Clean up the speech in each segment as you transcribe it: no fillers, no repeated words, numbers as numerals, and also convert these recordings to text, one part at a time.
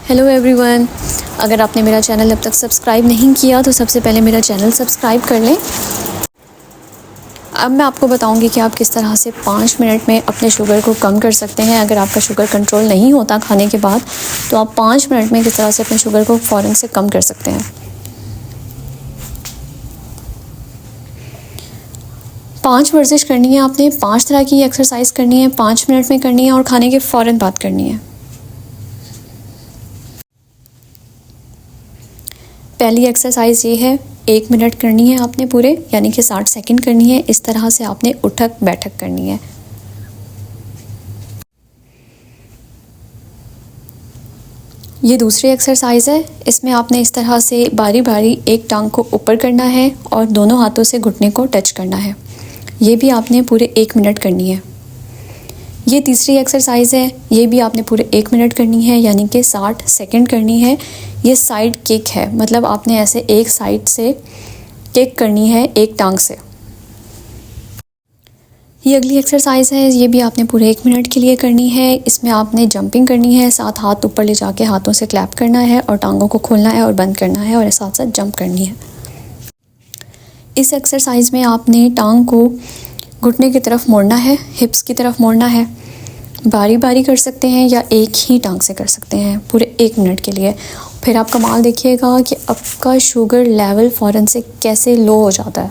Hello everyone, अगर आपने मेरा चैनल अब तक सब्सक्राइब नहीं किया तो सबसे पहले मेरा चैनल सब्सक्राइब कर लें। अब मैं आपको बताऊंगी कि आप किस तरह से 5 मिनट में अपने शुगर को कम कर सकते हैं। अगर आपका शुगर कंट्रोल नहीं होता खाने के बाद तो आप 5 मिनट में किस तरह से अपने शुगर को फ़ौरन से कम कर सकते हैं। 5 वर्जिश करनी है आपने, 5 तरह की एक्सरसाइज करनी है, 5 मिनट में करनी है और खाने के फ़ौरन बाद करनी है। पहली एक्सरसाइज ये है, 1 मिनट करनी है आपने पूरे, यानी कि 60 सेकंड करनी है। इस तरह से आपने उठक बैठक करनी है। ये दूसरी एक्सरसाइज है, इसमें आपने इस तरह से बारी बारी एक टांग को ऊपर करना है और दोनों हाथों से घुटने को टच करना है। ये भी आपने पूरे 1 मिनट करनी है। ये तीसरी एक्सरसाइज है, ये भी आपने पूरे 1 मिनट करनी है, यानी कि 60 सेकंड करनी है। ये साइड किक है, मतलब आपने ऐसे एक साइड से किक करनी है एक टांग से। ये अगली एक्सरसाइज है, ये भी आपने पूरे 1 मिनट के लिए करनी है। इसमें आपने जंपिंग करनी है, साथ हाथ ऊपर ले जाके हाथों से क्लैप करना है और टांगों को खोलना है और बंद करना है और साथ साथ जंप करनी है। इस एक्सरसाइज में आपने टांग को घुटने की तरफ मोड़ना है, हिप्स की तरफ मोड़ना है। बारी बारी कर सकते हैं या एक ही टांग से कर सकते हैं पूरे 1 मिनट के लिए। फिर आप कमाल देखिएगा कि आपका शुगर लेवल फ़ौरन से कैसे लो हो जाता है।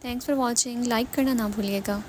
थैंक्स फॉर वॉचिंग, लाइक करना ना भूलिएगा।